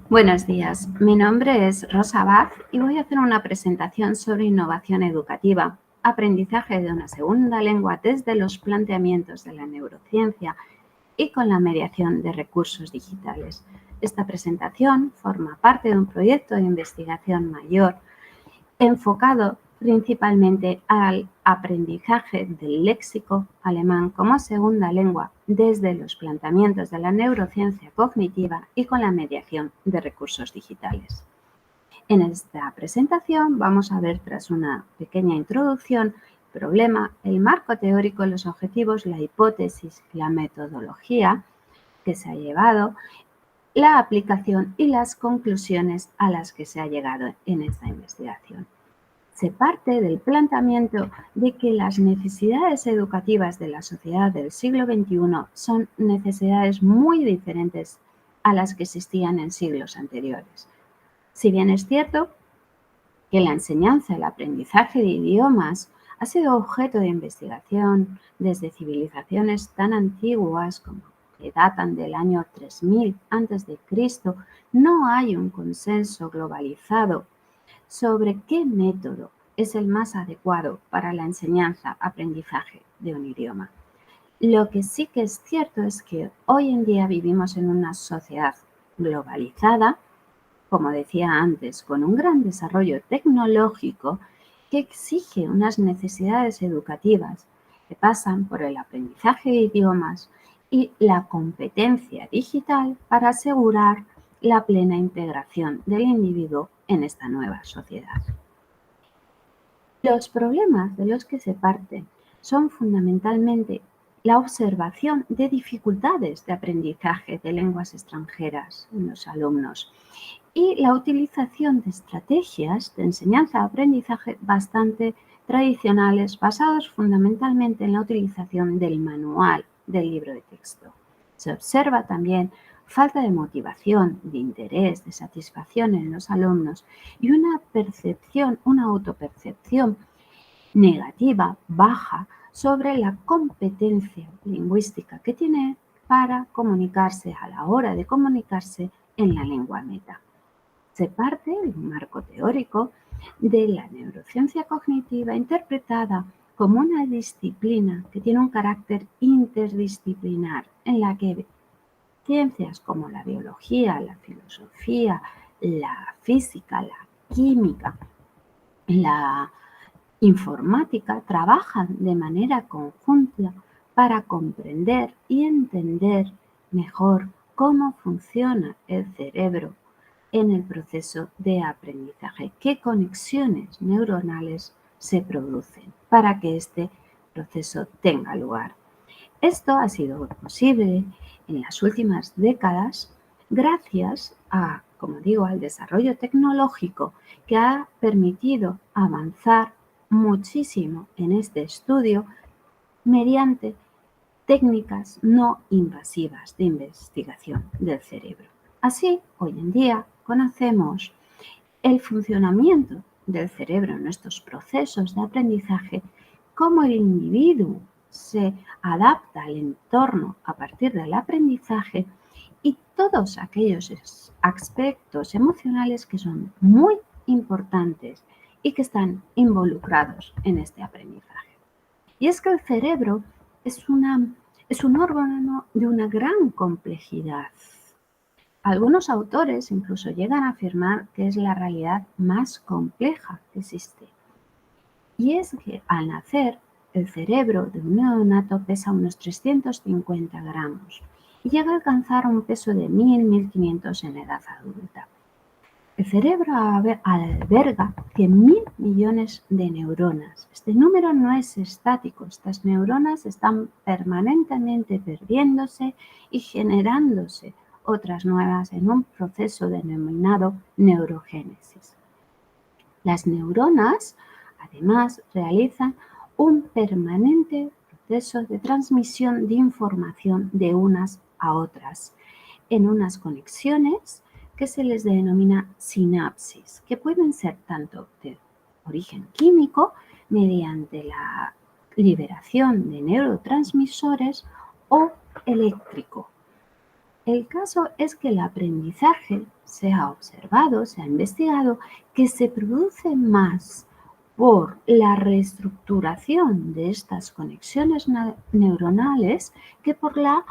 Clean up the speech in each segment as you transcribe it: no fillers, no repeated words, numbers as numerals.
Buenos días, mi nombre es Rosa Baz y voy a hacer una presentación sobre innovación educativa, aprendizaje de una segunda lengua desde los planteamientos de la neurociencia y con la mediación de recursos digitales. Esta presentación forma parte de un proyecto de investigación mayor enfocado principalmente al aprendizaje del léxico alemán como segunda lengua desde los planteamientos de la neurociencia cognitiva y con la mediación de recursos digitales. En esta presentación vamos a ver, tras una pequeña introducción, el problema, el marco teórico, los objetivos, la hipótesis, la metodología que se ha llevado, la aplicación y las conclusiones a las que se ha llegado en esta investigación. Se parte del planteamiento de que las necesidades educativas de la sociedad del siglo XXI son necesidades muy diferentes a las que existían en siglos anteriores. Si bien es cierto que la enseñanza, el aprendizaje de idiomas ha sido objeto de investigación desde civilizaciones tan antiguas como que datan del año 3000 a.C., no hay un consenso globalizado sobre qué método es el más adecuado para la enseñanza-aprendizaje de un idioma. Lo que sí que es cierto es que hoy en día vivimos en una sociedad globalizada, como decía antes, con un gran desarrollo tecnológico que exige unas necesidades educativas que pasan por el aprendizaje de idiomas y la competencia digital para asegurar la plena integración del individuo en esta nueva sociedad. Los problemas de los que se parten son fundamentalmente la observación de dificultades de aprendizaje de lenguas extranjeras en los alumnos y la utilización de estrategias de enseñanza-aprendizaje bastante tradicionales basadas fundamentalmente en la utilización del manual del libro de texto. Se observa también falta de motivación, de interés, de satisfacción en los alumnos y una percepción, una autopercepción negativa, baja, sobre la competencia lingüística que tiene para comunicarse a la hora de comunicarse en la lengua meta. Se parte de un marco teórico de la neurociencia cognitiva interpretada como una disciplina que tiene un carácter interdisciplinar en la que ciencias como la biología, la filosofía, la física, la química, la informática trabajan de manera conjunta para comprender y entender mejor cómo funciona el cerebro en el proceso de aprendizaje, qué conexiones neuronales se producen para que este proceso tenga lugar. Esto ha sido posible en las últimas décadas gracias a, como digo, al desarrollo tecnológico que ha permitido avanzar muchísimo en este estudio mediante técnicas no invasivas de investigación del cerebro. Así, hoy en día conocemos el funcionamiento del cerebro en estos procesos de aprendizaje, cómo el individuo se adapta al entorno a partir del aprendizaje y todos aquellos aspectos emocionales que son muy importantes y que están involucrados en este aprendizaje. Y es que el cerebro es un órgano de una gran complejidad. Algunos autores incluso llegan a afirmar que es la realidad más compleja que existe. Y es que al nacer, el cerebro de un neonato pesa unos 350 gramos y llega a alcanzar un peso de 1000-1500 en edad adulta. El cerebro alberga 100.000 millones de neuronas. Este número no es estático, estas neuronas están permanentemente perdiéndose y generándose otras nuevas en un proceso denominado neurogénesis. Las neuronas, además, realizan un permanente proceso de transmisión de información de unas a otras en unas conexiones que se les denomina sinapsis, que pueden ser tanto de origen químico, mediante la liberación de neurotransmisores, o eléctrico, El caso es que el aprendizaje se ha observado, se ha investigado, que se produce más por la reestructuración de estas conexiones neuronales que por la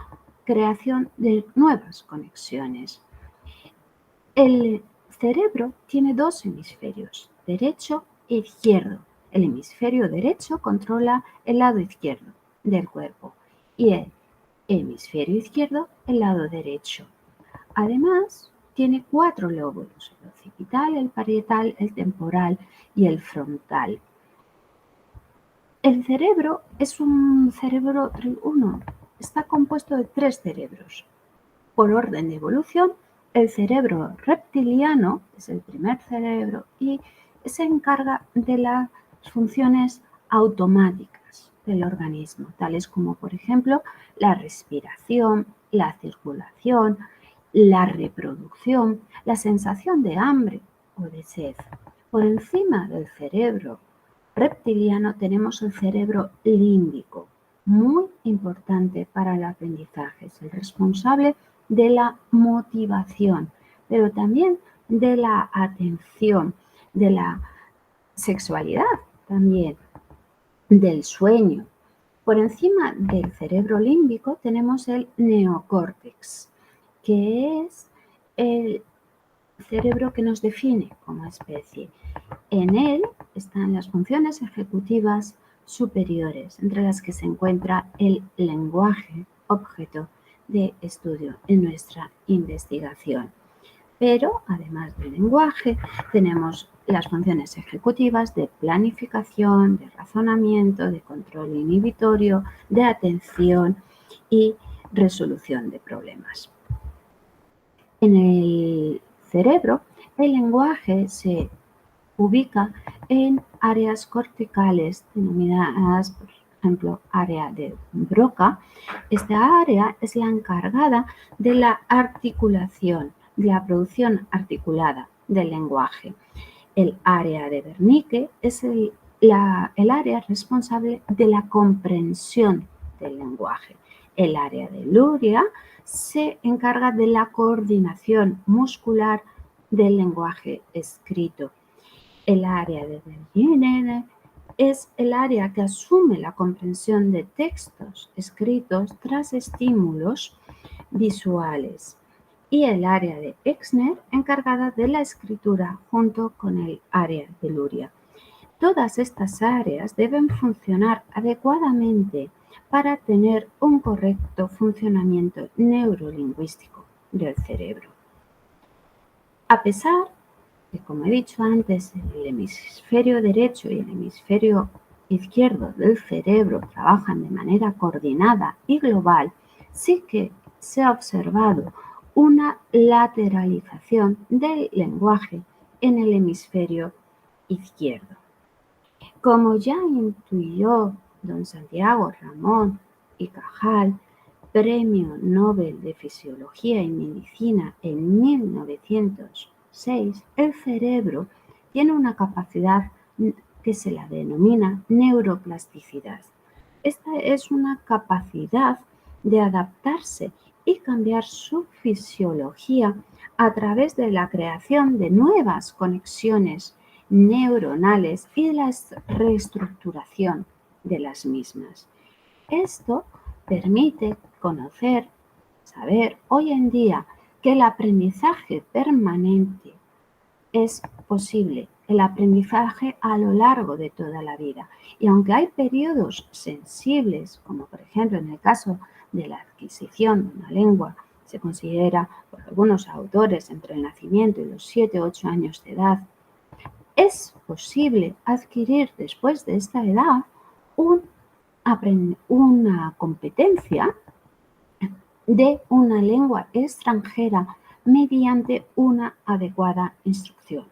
creación de nuevas conexiones. El cerebro tiene dos hemisferios, derecho e izquierdo. El hemisferio derecho controla el lado izquierdo del cuerpo y el hemisferio izquierdo el lado derecho. Además, tiene 4 lóbulos, el occipital, el parietal, el temporal y el frontal. El cerebro es un cerebro triuno, está compuesto de 3 cerebros. Por orden de evolución, el cerebro reptiliano es el primer cerebro y se encarga de las funciones automáticas del organismo, tales como, por ejemplo, la respiración, la circulación, la reproducción, la sensación de hambre o de sed. Por encima del cerebro reptiliano tenemos el cerebro límbico, muy importante para el aprendizaje. Es el responsable de la motivación, pero también de la atención, de la sexualidad también, del sueño. Por encima del cerebro límbico tenemos el neocórtex, que es el cerebro que nos define como especie. En él están las funciones ejecutivas superiores, entre las que se encuentra el lenguaje, objeto de estudio en nuestra investigación. Pero, además del lenguaje, tenemos las funciones ejecutivas de planificación, de razonamiento, de control inhibitorio, de atención y resolución de problemas. En el cerebro, el lenguaje se ubica en áreas corticales denominadas, por ejemplo, área de Broca. Esta área es la encargada de la articulación, de la producción articulada del lenguaje. El área de Wernicke es el área responsable de la comprensión del lenguaje. El área de Luria se encarga de la coordinación muscular del lenguaje escrito. El área de Vernier es el área que asume la comprensión de textos escritos tras estímulos visuales y el área de Exner encargada de la escritura junto con el área de Luria. Todas estas áreas deben funcionar adecuadamente para tener un correcto funcionamiento neurolingüístico del cerebro. A pesar que, como he dicho antes, el hemisferio derecho y el hemisferio izquierdo del cerebro trabajan de manera coordinada y global, sí que se ha observado una lateralización del lenguaje en el hemisferio izquierdo. Como ya intuyó don Santiago Ramón y Cajal, Premio Nobel de Fisiología y Medicina en 1906, el cerebro tiene una capacidad que se la denomina neuroplasticidad. Esta es una capacidad de adaptarse y cambiar su fisiología a través de la creación de nuevas conexiones neuronales y de la reestructuración de las mismas. Esto permite conocer, saber hoy en día que el aprendizaje permanente es posible, el aprendizaje a lo largo de toda la vida. Y aunque hay periodos sensibles, como por ejemplo en el caso de la adquisición de una lengua, se considera por algunos autores entre el nacimiento y los 7 o 8 años de edad, es posible adquirir después de esta edad una competencia de una lengua extranjera mediante una adecuada instrucción.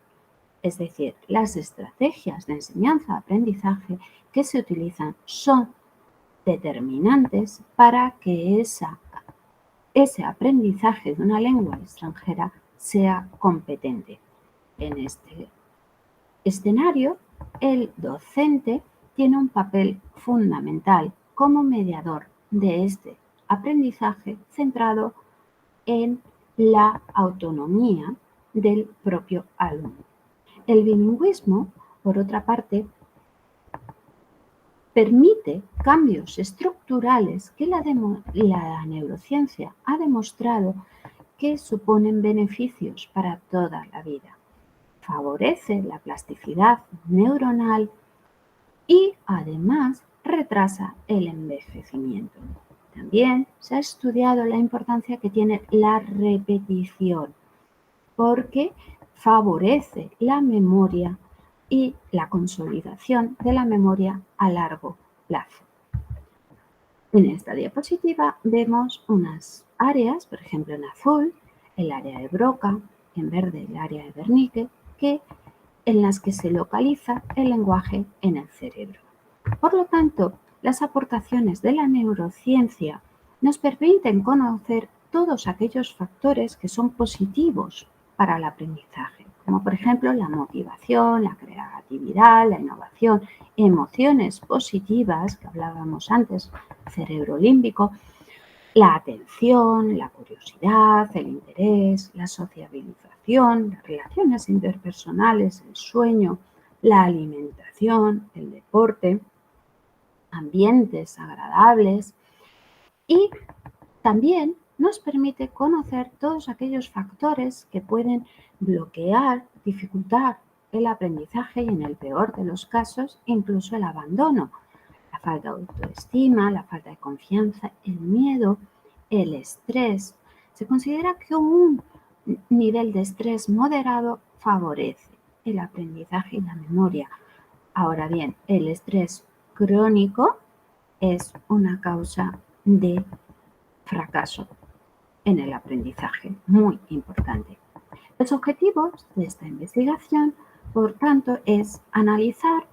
Es decir, las estrategias de enseñanza-aprendizaje que se utilizan son determinantes para que ese aprendizaje de una lengua extranjera sea competente. En este escenario, el docente tiene un papel fundamental como mediador de este aprendizaje centrado en la autonomía del propio alumno. El bilingüismo, por otra parte, permite cambios estructurales que la neurociencia ha demostrado que suponen beneficios para toda la vida. Favorece la plasticidad neuronal y además retrasa el envejecimiento. También se ha estudiado la importancia que tiene la repetición, porque favorece la memoria y la consolidación de la memoria a largo plazo. En esta diapositiva vemos unas áreas, por ejemplo en azul, el área de Broca, en verde el área de Wernicke, en las que se localiza el lenguaje en el cerebro. Por lo tanto, las aportaciones de la neurociencia nos permiten conocer todos aquellos factores que son positivos para el aprendizaje, como por ejemplo la motivación, la creatividad, la innovación, emociones positivas, que hablábamos antes, cerebro límbico, la atención, la curiosidad, el interés, la sociabilización, las relaciones interpersonales, el sueño, la alimentación, el deporte, ambientes agradables y también nos permite conocer todos aquellos factores que pueden bloquear, dificultar el aprendizaje y en el peor de los casos incluso el abandono. La falta de autoestima, la falta de confianza, el miedo, el estrés. Se considera que un nivel de estrés moderado favorece el aprendizaje y la memoria. Ahora bien, el estrés crónico es una causa de fracaso en el aprendizaje, muy importante. Los objetivos de esta investigación, por tanto, es analizar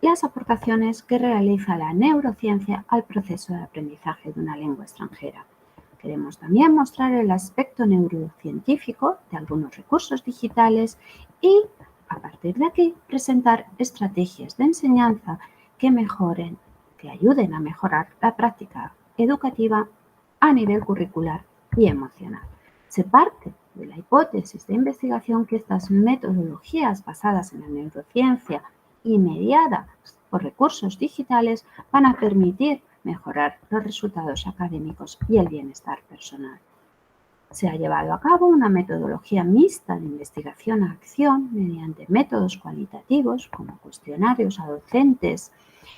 las aportaciones que realiza la neurociencia al proceso de aprendizaje de una lengua extranjera. Queremos también mostrar el aspecto neurocientífico de algunos recursos digitales y, a partir de aquí, presentar estrategias de enseñanza que ayuden a mejorar la práctica educativa a nivel curricular y emocional. Se parte de la hipótesis de investigación que estas metodologías basadas en la neurociencia y mediadas por recursos digitales van a permitir mejorar los resultados académicos y el bienestar personal. Se ha llevado a cabo una metodología mixta de investigación-acción mediante métodos cualitativos como cuestionarios a docentes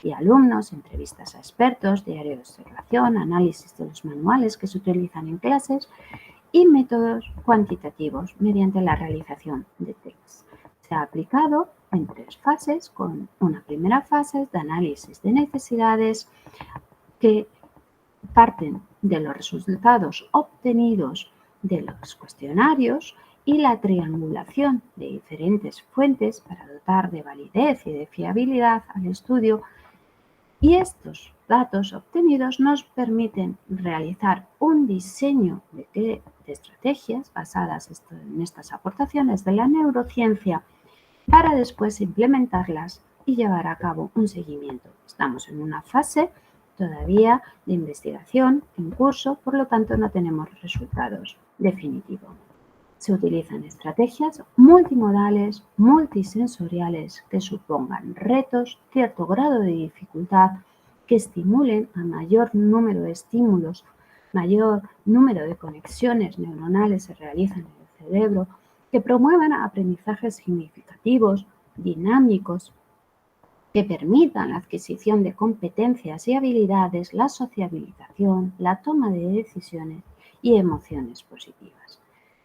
y alumnos, entrevistas a expertos, diario de observación, análisis de los manuales que se utilizan en clases y métodos cuantitativos mediante la realización de tests. Se ha aplicado en 3 fases, con una primera fase de análisis de necesidades que parten de los resultados obtenidos de los cuestionarios y la triangulación de diferentes fuentes para dotar de validez y de fiabilidad al estudio. Y estos datos obtenidos nos permiten realizar un diseño de estrategias basadas en estas aportaciones de la neurociencia para después implementarlas y llevar a cabo un seguimiento. Estamos en una fase todavía de investigación en curso, por lo tanto no tenemos resultados definitivos. Se utilizan estrategias multimodales, multisensoriales que supongan retos, cierto grado de dificultad, que estimulen a mayor número de estímulos, mayor número de conexiones neuronales se realizan en el cerebro, que promuevan aprendizajes significativos, dinámicos, que permitan la adquisición de competencias y habilidades, la sociabilización, la toma de decisiones y emociones positivas.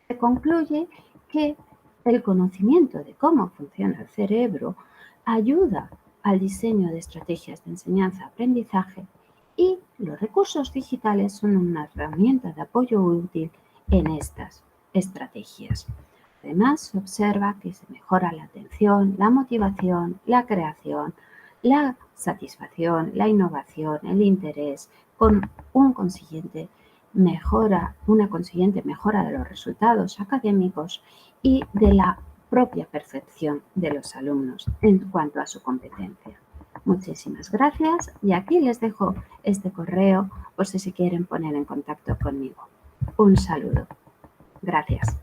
Se concluye que el conocimiento de cómo funciona el cerebro ayuda al diseño de estrategias de enseñanza-aprendizaje y los recursos digitales son una herramienta de apoyo útil en estas estrategias. Además, se observa que se mejora la atención, la motivación, la creación, la satisfacción, la innovación, el interés, con una consiguiente mejora de los resultados académicos y de la propia percepción de los alumnos en cuanto a su competencia. Muchísimas gracias y aquí les dejo este correo por si se quieren poner en contacto conmigo. Un saludo. Gracias.